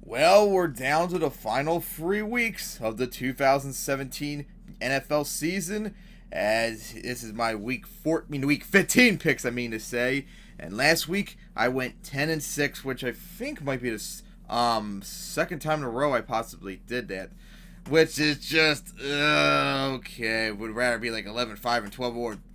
Well, we're down to the final 3 weeks of the 2017 NFL season, as this is my week 15 picks. I mean to say, and last week I went 10-6, which I think might be the second time in a row I possibly did that, which is just okay. Would rather be like 11-5 and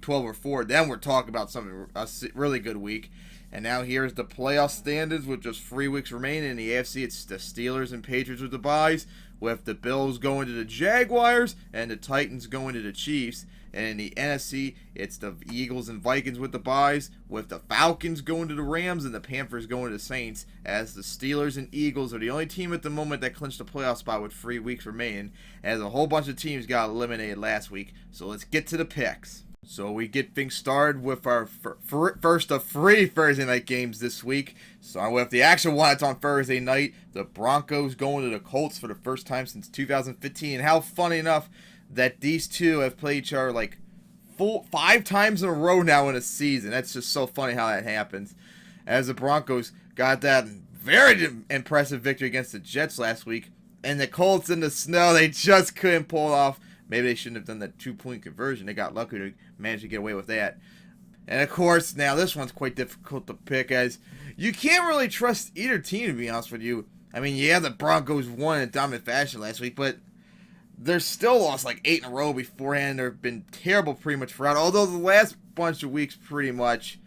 12-4. Then we're talking about something really good week. And now here's the playoff standings with just 3 weeks remaining. In the AFC, it's the Steelers and Patriots with the byes, with the Bills going to the Jaguars and the Titans going to the Chiefs. And in the NFC, it's the Eagles and Vikings with the byes, with the Falcons going to the Rams and the Panthers going to the Saints, as the Steelers and Eagles are the only team at the moment that clinched the playoff spot with 3 weeks remaining, as a whole bunch of teams got eliminated last week. So let's get to the picks. So we get things started with our first of 3 Thursday night games this week. Starting with the actual one that's on Thursday night. The Broncos going to the Colts for the first time since 2015. And how funny enough that these two have played each other like 5 times in a row now in a season. That's just so funny how that happens. As the Broncos got that very impressive victory against the Jets last week. And the Colts in the snow, they just couldn't pull it off. Maybe they shouldn't have done that 2-point conversion. They got lucky to manage to get away with that. And of course, now this one's quite difficult to pick, as you can't really trust either team, to be honest with you. I mean, yeah, the Broncos won in dominant fashion last week, but they're still lost like 8 in a row beforehand. They've been terrible pretty much throughout. Although the last bunch of weeks, pretty much,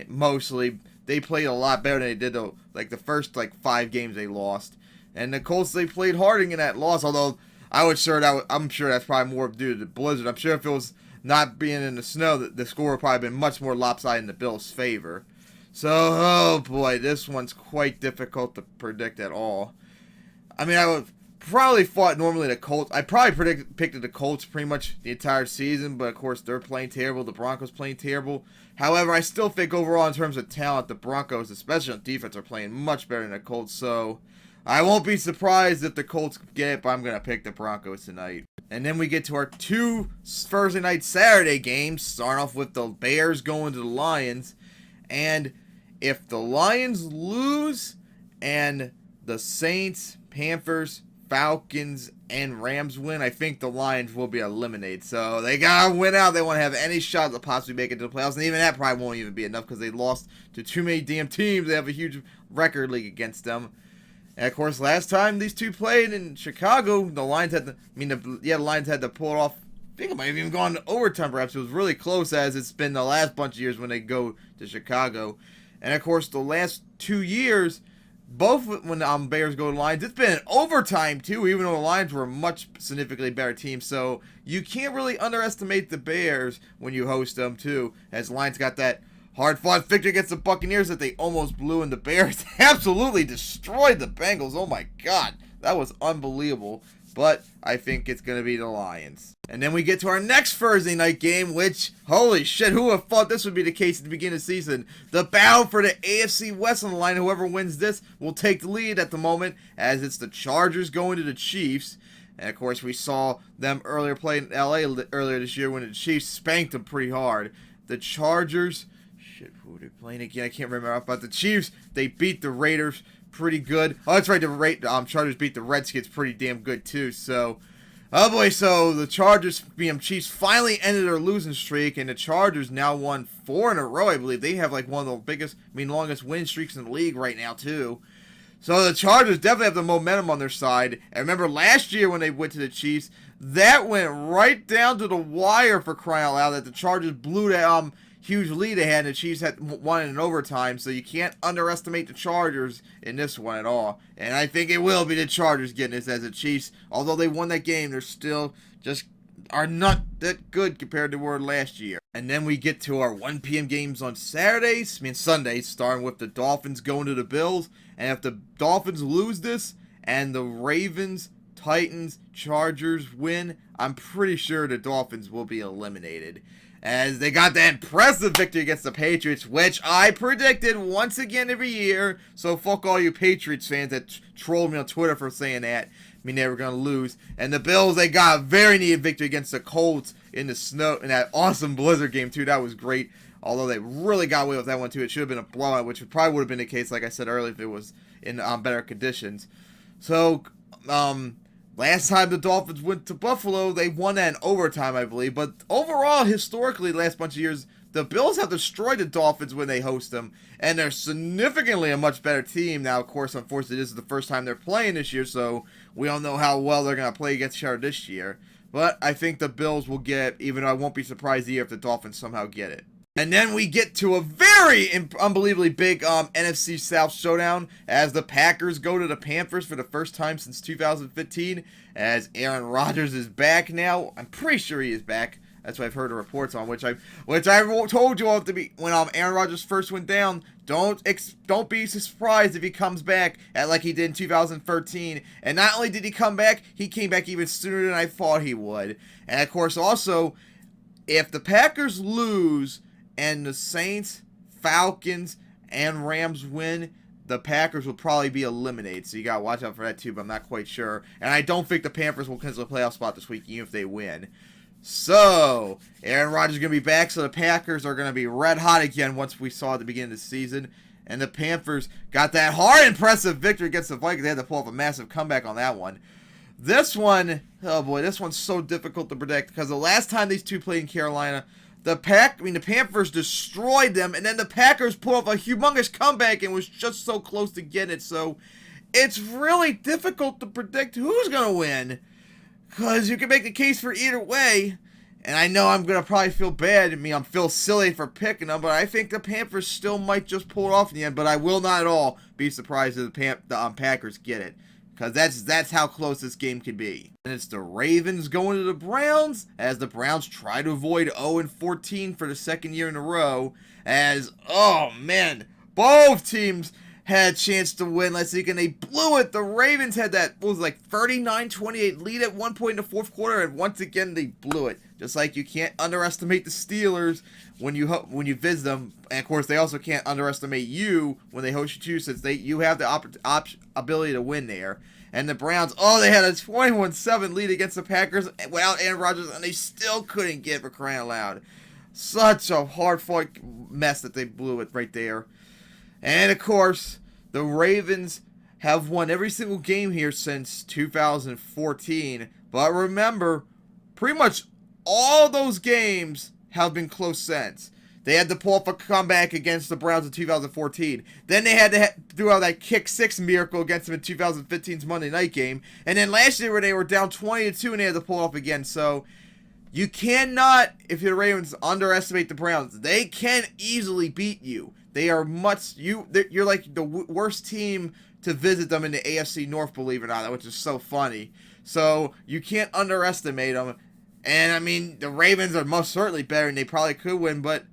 mostly, they played a lot better than they did the first 5 games they lost. And the Colts, they played hard in that loss, although I'm sure that's probably more due to the blizzard. I'm sure if it was not being in the snow, the score would probably been much more lopsided in the Bills' favor. So, oh boy, this one's quite difficult to predict at all. I mean, I would probably thought normally the Colts. I probably picked the Colts pretty much the entire season, but of course they're playing terrible. The Broncos playing terrible. However, I still think overall in terms of talent, the Broncos, especially on defense, are playing much better than the Colts. So I won't be surprised if the Colts get it, but I'm going to pick the Broncos tonight. And then we get to our 2 Thursday night Saturday games, starting off with the Bears going to the Lions. And if the Lions lose and the Saints, Panthers, Falcons, and Rams win, I think the Lions will be eliminated. So they got to win out. They want to have any shot to possibly make it to the playoffs. And even that probably won't even be enough because they lost to too many damn teams. They have a huge record league against them. And of course, last time these two played in Chicago, the Lions had to pull it off. I think it might have even gone to overtime, perhaps. It was really close, as it's been the last bunch of years when they go to Chicago. And of course, the last 2 years, both when the Bears go to the Lions, it's been in overtime too, even though the Lions were a much significantly better team. So you can't really underestimate the Bears when you host them too, as the Lions got that hard-fought victory against the Buccaneers that they almost blew, and the Bears absolutely destroyed the Bengals. Oh my God, that was unbelievable. But I think it's going to be the Lions. And then we get to our next Thursday night game, which, holy shit, who would have thought this would be the case at the beginning of the season? The battle for the AFC West on the line. Whoever wins this will take the lead at the moment, as it's the Chargers going to the Chiefs. And of course, we saw them earlier play in LA earlier this year when the Chiefs spanked them pretty hard. The Chargers, who are they playing again? I can't remember. But the Chiefs, they beat the Raiders pretty good. Oh, that's right. The Chargers beat the Redskins pretty damn good too. So, oh boy. So the Chargers, Chiefs, finally ended their losing streak, and the Chargers now won 4 in a row. I believe they have like one of the longest win streaks in the league right now too. So the Chargers definitely have the momentum on their side. And remember last year when they went to the Chiefs, that went right down to the wire, for crying out loud, that the Chargers blew that huge lead they had, and the Chiefs had won in overtime, so you can't underestimate the Chargers in this one at all. And I think it will be the Chargers getting this, as the Chiefs, although they won that game, they're still just are not that good compared to where last year. And then we get to our 1 p.m. games on Sundays, starting with the Dolphins going to the Bills. And if the Dolphins lose this and the Ravens, Titans, Chargers win, I'm pretty sure the Dolphins will be eliminated, as they got that impressive victory against the Patriots, which I predicted once again every year. So fuck all you Patriots fans that trolled me on Twitter for saying that. I mean, they were going to lose. And the Bills, they got a very needed victory against the Colts in the snow, in that awesome blizzard game too. That was great. Although they really got away with that one too. It should have been a blowout, which probably would have been the case, like I said earlier, if it was in better conditions. So, last time the Dolphins went to Buffalo, they won that in overtime, I believe. But overall, historically, the last bunch of years, the Bills have destroyed the Dolphins when they host them, and they're significantly a much better team. Now, of course, unfortunately, this is the first time they're playing this year, so we don't know how well they're going to play against each other this year. But I think the Bills will get, even though I won't be surprised either if the Dolphins somehow get it. And then we get to a very unbelievably big NFC South showdown as the Packers go to the Panthers for the first time since 2015, as Aaron Rodgers is back now. I'm pretty sure he is back. That's what I've heard the reports on, which I told you all to be when Aaron Rodgers first went down. Don't be surprised if he comes back like he did in 2013. And not only did he come back, he came back even sooner than I thought he would. And of course, also, if the Packers lose and the Saints, Falcons, and Rams win, the Packers will probably be eliminated. So you got to watch out for that too, but I'm not quite sure. And I don't think the Panthers will cancel a playoff spot this week, even if they win. So, Aaron Rodgers is going to be back, so the Packers are going to be red hot again once we saw at the beginning of the season. And the Panthers got that hard, impressive victory against the Vikings. They had to pull off a massive comeback on that one. This one, oh boy, this one's so difficult to predict because the last time these two played in Carolina, the Panthers destroyed them, and then the Packers pulled off a humongous comeback and was just so close to getting it. So, it's really difficult to predict who's going to win. Because you can make the case for either way. And I know I'm going to probably feel bad. I feel silly for picking them. But I think the Panthers still might just pull it off in the end. But I will not at all be surprised if the Packers get it. Because that's how close this game can be. And it's the Ravens going to the Browns. As the Browns try to avoid 0-14 for the second year in a row. As, oh man, both teams had a chance to win last week, and they blew it. The Ravens had that, 39-28 lead at one point in the fourth quarter, and once again, they blew it. Just like you can't underestimate the Steelers when you visit them, and of course, they also can't underestimate you when they host you too, since you have the ability to win there. And the Browns, they had a 21-7 lead against the Packers without Aaron Rodgers, and they still couldn't get it for crying out loud. Such a hard-fought mess that they blew it right there. And, of course, the Ravens have won every single game here since 2014. But remember, pretty much all those games have been close since. They had to pull off a comeback against the Browns in 2014. Then they had to do out that kick six miracle against them in 2015's Monday night game. And then last year when they were down 20-2 and they had to pull it off again. So you cannot, if you're the Ravens, underestimate the Browns. They can easily beat you. They are you're like the worst team to visit them in the AFC North, believe it or not, which is so funny. So you can't underestimate them. And the Ravens are most certainly better, and they probably could win. But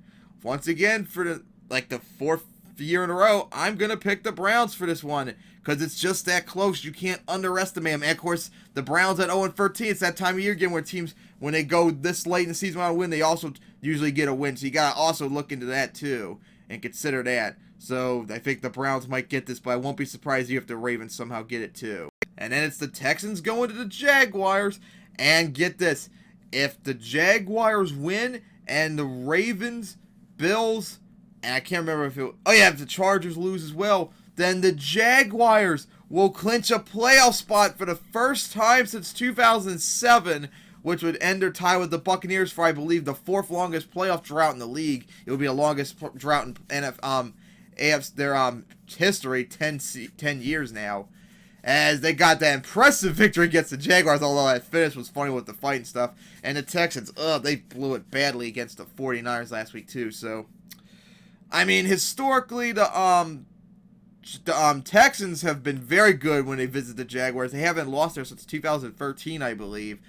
once again, for the fourth year in a row, I'm gonna pick the Browns for this one because it's just that close. You can't underestimate them. And of course, the Browns at 0-13. It's that time of year again where teams, when they go this late in the season without a win, they also usually get a win. So you gotta also look into that too and consider that. So I think the Browns might get this, but I won't be surprised if the Ravens somehow get it too. And then it's the Texans going to the Jaguars. And get this, if the Jaguars win and the Ravens, Bills, and I can't remember if the Chargers lose as well, then the Jaguars will clinch a playoff spot for the first time since 2007, which would end their tie with the Buccaneers for, I believe, the fourth longest playoff drought in the league. It would be the longest drought in their history, 10 years now. As they got that impressive victory against the Jaguars, although that finish was funny with the fight and stuff. And the Texans, they blew it badly against the 49ers last week too. So, historically, the Texans have been very good when they visit the Jaguars. They haven't lost there since 2013, I believe.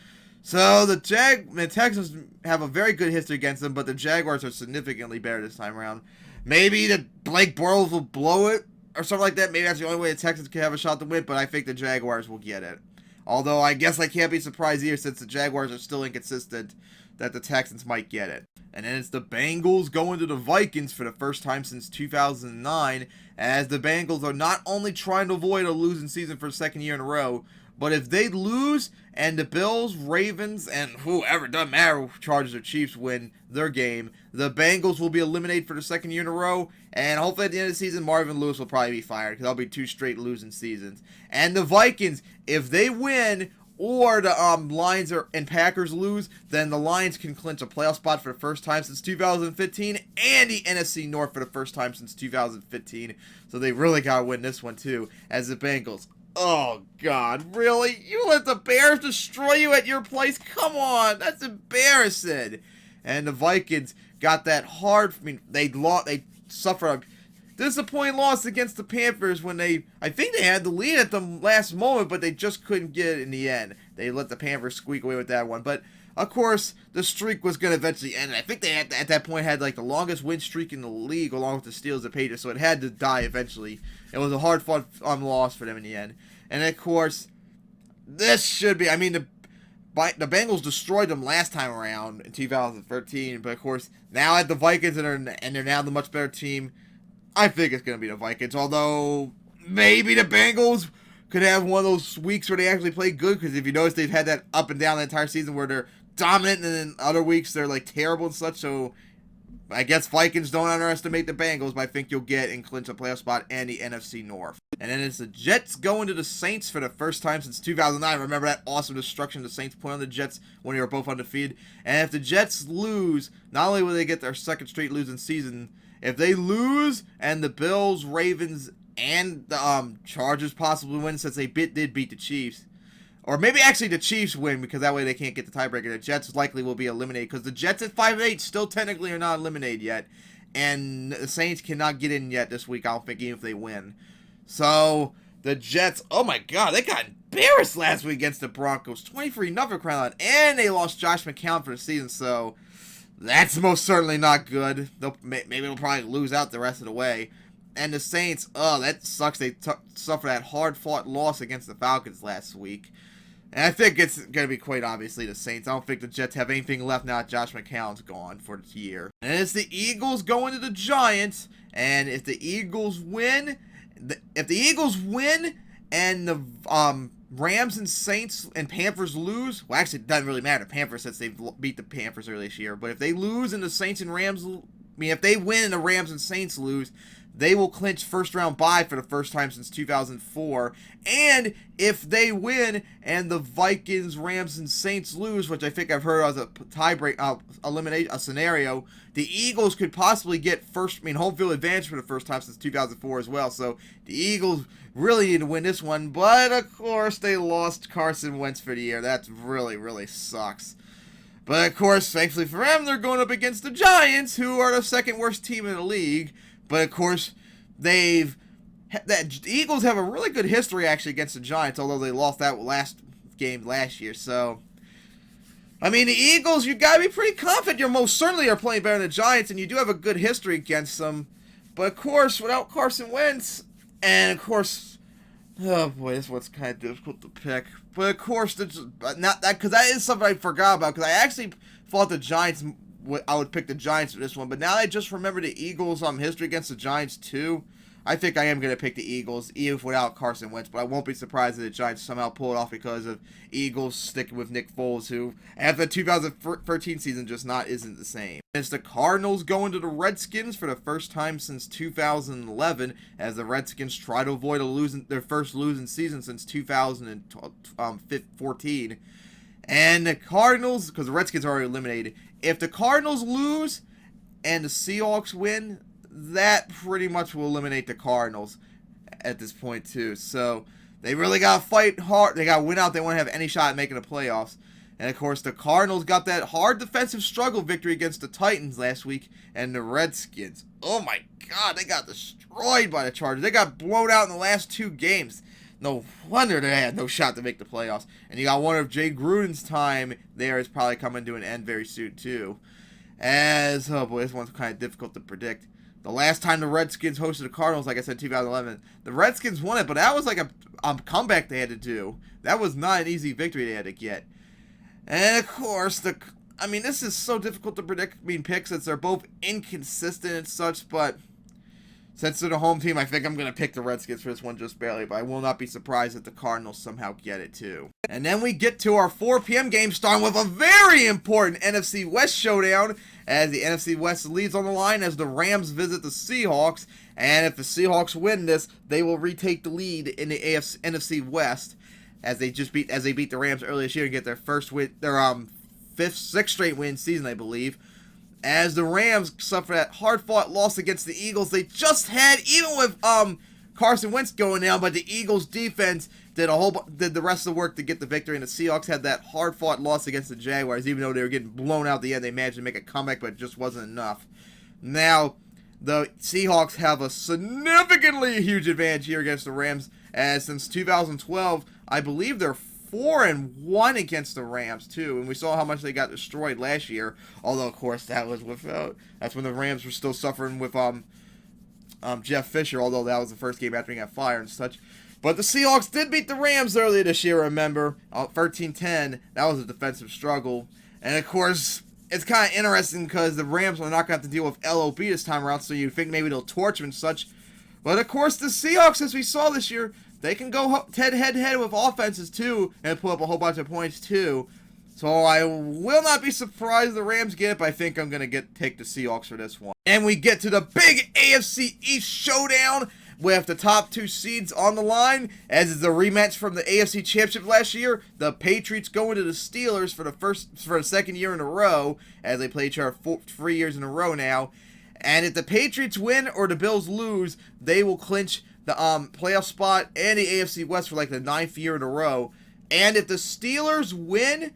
So the Texans have a very good history against them, but the Jaguars are significantly better this time around. Maybe the Blake Bortles will blow it or something like that. Maybe that's the only way the Texans can have a shot to win, but I think the Jaguars will get it. Although I guess I can't be surprised either since the Jaguars are still inconsistent. that the Texans might get it. And then it's the Bengals going to the Vikings for the first time since 2009, as the Bengals are not only trying to avoid a losing season for the second year in a row, but if they lose and the Bills, Ravens, and whoever, doesn't matter, Chargers or Chiefs win their game, the Bengals will be eliminated for the second year in a row, and hopefully at the end of the season, Marvin Lewis will probably be fired, because that'll be 2 straight losing seasons. And the Vikings, if they win, or the Lions and Packers lose, then the Lions can clinch a playoff spot for the first time since 2015, and the NFC North for the first time since 2015. So they really got to win this one too, as the Bengals. Oh, God, really? You let the Bears destroy you at your place? Come on, that's embarrassing. And the Vikings got that hard. I mean, they suffered a disappointing loss against the Panthers when I think they had the lead at the last moment, but they just couldn't get it in the end. They let the Panthers squeak away with that one. But, of course, the streak was going to eventually end. I think they had, at that point had like the longest win streak in the league along with the Steelers and Patriots, so it had to die eventually. It was a hard-fought loss for them in the end. And, of course, this should be, I mean, the Bengals destroyed them last time around in 2013, but, of course, now at the Vikings, and they're now the much better team, I think it's going to be the Vikings, although maybe the Bengals could have one of those weeks where they actually play good, because if you notice, they've had that up and down the entire season where they're dominant, and then other weeks they're like terrible and such, so I guess Vikings don't underestimate the Bengals, but I think you'll get and clinch a playoff spot and the NFC North. And then it's the Jets going to the Saints for the first time since 2009. Remember that awesome destruction the Saints put on the Jets when they were both undefeated? And if the Jets lose, not only will they get their second straight losing season, if they lose and the Bills, Ravens, and the Chargers possibly win, since they did beat the Chiefs, or maybe actually the Chiefs win, because that way they can't get the tiebreaker, the Jets likely will be eliminated, because the Jets at 5-8 still technically are not eliminated yet, and the Saints cannot get in yet this week, I don't think, even if they win. So, the Jets, oh my God, they got embarrassed last week against the Broncos, 23-0 crown, and they lost Josh McCown for the season, so that's most certainly not good. Maybe they'll probably lose out the rest of the way. And the Saints, oh, that sucks. They suffered that hard-fought loss against the Falcons last week. And I think it's going to be quite obviously the Saints. I don't think the Jets have anything left now that Josh McCown's gone for the year. And it's the Eagles going to the Giants. And if the Eagles win, and the Rams and Saints and Panthers lose, well, actually, it doesn't really matter. Panthers, since they've beat the Panthers earlier this year. But if they lose and the Saints and Rams, if they win and the Rams and Saints lose, they will clinch first-round bye for the first time since 2004. And if they win and the Vikings, Rams, and Saints lose, which I think I've heard as a eliminate a scenario, the Eagles could possibly get home field advantage for the first time since 2004 as well. So the Eagles really need to win this one. But, of course, they lost Carson Wentz for the year. That really, really sucks. But, of course, thankfully for them, they're going up against the Giants, who are the second worst team in the league. But, of course, the Eagles have a really good history, actually, against the Giants, although they lost that last game last year. So, I mean, the Eagles, you got to be pretty confident. You most certainly are playing better than the Giants, and you do have a good history against them. But, of course, without Carson Wentz, and, of course, oh, boy, this one's kind of difficult to pick. But, of course, not that, because that is something I forgot about, because I actually thought the Giants, I would pick the Giants for this one, but now I just remember the Eagles' history against the Giants too. I think I am going to pick the Eagles, even without Carson Wentz, but I won't be surprised if the Giants somehow pull it off because of Eagles sticking with Nick Foles, who, after the 2013 season, just isn't the same. It's the Cardinals going to the Redskins for the first time since 2011, as the Redskins try to avoid their first losing season since 2014. And the Cardinals, because the Redskins are already eliminated, if the Cardinals lose and the Seahawks win, that pretty much will eliminate the Cardinals at this point too. So they really got to fight hard. They got to win out. They want to have any shot at making the playoffs. And, of course, the Cardinals got that hard defensive struggle victory against the Titans last week. And the Redskins, oh, my God, they got destroyed by the Chargers. They got blown out in the last 2 games. No wonder they had no shot to make the playoffs. And you got one of Jay Gruden's time there is probably coming to an end very soon, too. Oh boy, this one's kind of difficult to predict. The last time the Redskins hosted the Cardinals, like I said, 2011, the Redskins won it, but that was like a comeback they had to do. That was not an easy victory they had to get. And, of course, I mean, this is so difficult to predict between picks since they're both inconsistent and such, but since they're the home team, I think I'm going to pick the Redskins for this one just barely, but I will not be surprised if the Cardinals somehow get it too. And then we get to our 4 p.m. game, starting with a very important NFC West showdown, as the NFC West leads on the line as the Rams visit the Seahawks, and if the Seahawks win this, they will retake the lead in the NFC West, as they beat the Rams earlier this year and get their first win, their sixth straight win season, I believe. As the Rams suffer that hard-fought loss against the Eagles they just had, even with Carson Wentz going down, but the Eagles' defense did the rest of the work to get the victory, and the Seahawks had that hard-fought loss against the Jaguars. Even though they were getting blown out at the end, they managed to make a comeback, but it just wasn't enough. Now, the Seahawks have a significantly huge advantage here against the Rams, as since 2012, I believe they're 4-1 against the Rams too, and we saw how much they got destroyed last year. Although, of course, that's when the Rams were still suffering with Jeff Fisher. Although that was the first game after he got fired and such. But the Seahawks did beat the Rams earlier this year. Remember, 13-10. That was a defensive struggle, and of course, it's kind of interesting because the Rams are not going to have to deal with LOB this time around. So you think maybe they'll torch him and such. But of course, the Seahawks, as we saw this year, they can go head-to-head with offenses, too, and put up a whole bunch of points, too. So I will not be surprised the Rams get it, but I think I'm going to take the Seahawks for this one. And we get to the big AFC East showdown with the top 2 seeds on the line, as is the rematch from the AFC Championship last year. The Patriots go into the Steelers for the second year in a row, as they play each other 3 years in a row now. And if the Patriots win or the Bills lose, they will clinch the playoff spot and the AFC West for like the 9th year in a row. And if the Steelers win,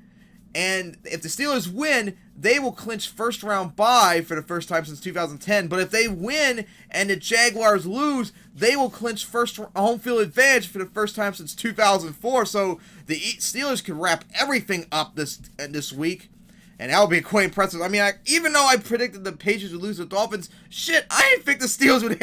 they will clinch first round bye for the first time since 2010. But if they win and the Jaguars lose, they will clinch first home field advantage for the first time since 2004. So the Steelers can wrap everything up this week. And that would be quite impressive. I mean, even though I predicted the Patriots would lose the Dolphins, I didn't think the Steelers would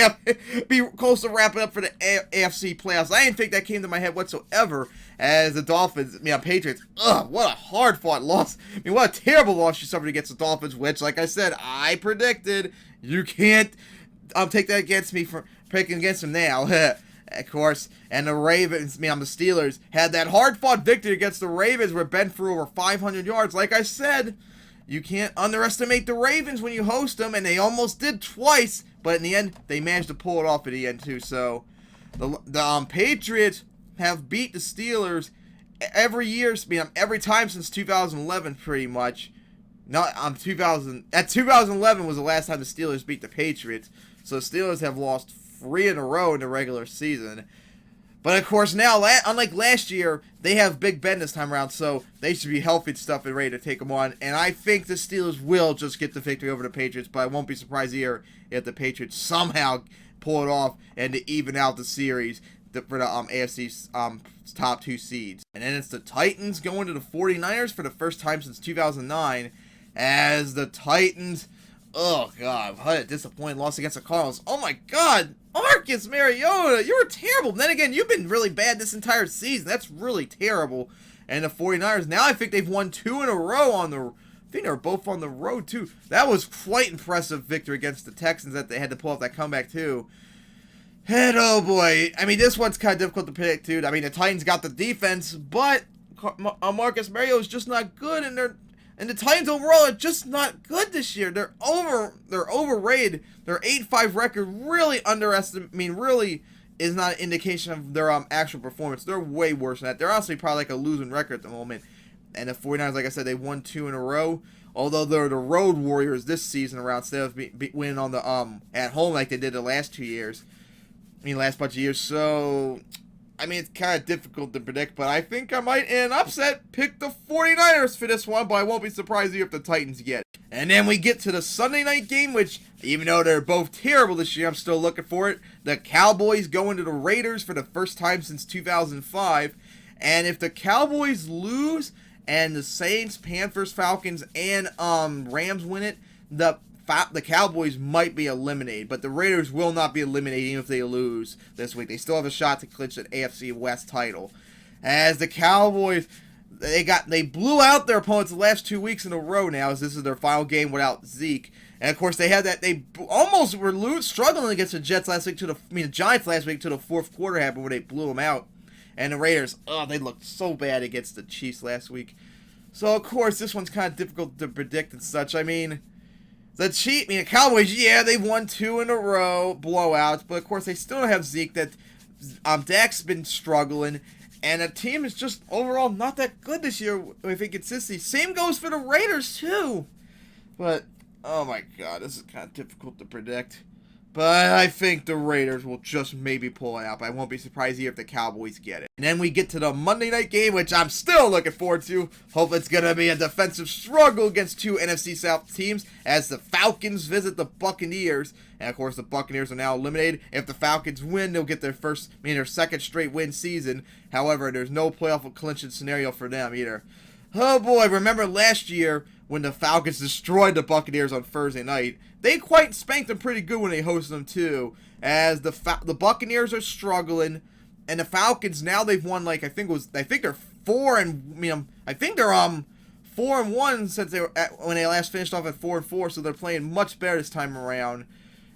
be close to wrapping up for the AFC playoffs. I didn't think that came to my head whatsoever. As the Patriots, what a hard-fought loss. I mean, what a terrible loss you suffered against the Dolphins, which, like I said, I predicted. You can't take that against me for picking against them now. Of course, and the Steelers had that hard-fought victory against the Ravens where Ben threw over 500 yards. Like I said, you can't underestimate the Ravens when you host them, and they almost did twice, but in the end, they managed to pull it off at the end too. So, the Patriots have beat the Steelers every year, every time since 2011, pretty much. 2011 was the last time the Steelers beat the Patriots. So the Steelers have lost 3 in a row in the regular season. But of course now, unlike last year, they have Big Ben this time around, so they should be healthy and stuff and ready to take them on. And I think the Steelers will just get the victory over the Patriots, but I won't be surprised here if the Patriots somehow pull it off and to even out the series for the AFC's top 2 seeds. And then it's the Titans going to the 49ers for the first time since 2009, as the Titans, oh god, what a disappointing loss against the Cardinals. Oh my god, Marcus Mariota, you were terrible. Then again, you've been really bad this entire season. That's really terrible. And the 49ers, now I think they've won 2 in a row I think they were both on the road too. That was quite impressive victory against the Texans that they had to pull off that comeback too. And oh boy, I mean, this one's kind of difficult to predict too. I mean, the Titans got the defense, but Marcus Mariota is just not good, and the Titans overall are just not good this year. They're overrated. Their 8-5 record really really is not an indication of their actual performance. They're way worse than that. They're honestly probably like a losing record at the moment. And the 49ers, like I said, they won 2 in a row. Although they're the road warriors this season around instead of winning on the at home like they did the last 2 years. Last bunch of years. So, I mean, it's kind of difficult to predict, but I think I might, in an upset, pick the 49ers for this one, but I won't be surprised if the Titans get it. And then we get to the Sunday night game, which, even though they're both terrible this year, I'm still looking for it. The Cowboys go into the Raiders for the first time since 2005, and if the Cowboys lose, and the Saints, Panthers, Falcons, and Rams win it, the Cowboys might be eliminated, but the Raiders will not be eliminated even if they lose this week. They still have a shot to clinch an AFC West title. As the Cowboys, They blew out their opponents the last 2 weeks in a row now, as this is their final game without Zeke. And of course they had that, they almost were struggling against the Jets last week the Giants last week to the fourth quarter happened where they blew them out. And the Raiders, they looked so bad against the Chiefs last week. So of course this one's kind of difficult to predict and such. I mean, the Cowboys, yeah, they've won 2 in a row blowouts, but of course they still don't have Zeke. That Dak's been struggling. And the team is just overall not that good this year with inconsistency. Same goes for the Raiders, too. But, oh my God, this is kind of difficult to predict. But I think the Raiders will just maybe pull it out. But I won't be surprised here if the Cowboys get it. And then we get to the Monday night game, which I'm still looking forward to. Hope it's going to be a defensive struggle against 2 NFC South teams as the Falcons visit the Buccaneers. And of course, the Buccaneers are now eliminated. If the Falcons win, they'll get their second straight win season. However, there's no playoff clinching scenario for them either. Oh boy, remember last year when the Falcons destroyed the Buccaneers on Thursday night? They quite spanked them pretty good when they hosted them too. As the Buccaneers are struggling, and the Falcons now they've won I think they're 4-1 since when they last finished off at 4-4. So they're playing much better this time around.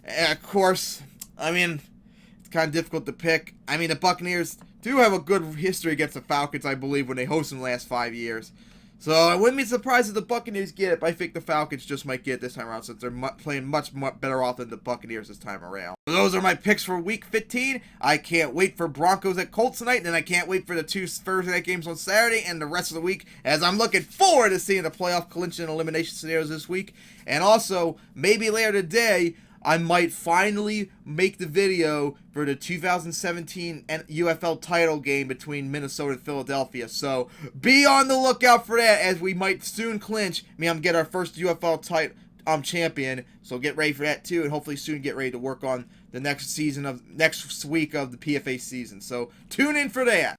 And of course, it's kind of difficult to pick. The Buccaneers do have a good history against the Falcons, I believe, when they hosted them the last 5 years. So I wouldn't be surprised if the Buccaneers get it, but I think the Falcons just might get it this time around since they're playing much better off than the Buccaneers this time around. So those are my picks for Week 15. I can't wait for Broncos at Colts tonight, and then I can't wait for the 2 Thursday night games on Saturday and the rest of the week, as I'm looking forward to seeing the playoff clinching and elimination scenarios this week. And also, maybe later today, I might finally make the video for the 2017 UFL title game between Minnesota and Philadelphia. So be on the lookout for that, as we might soon clinch. Get our first UFL champion. So get ready for that too, and hopefully soon get ready to work on the next week of the PFA season. So tune in for that.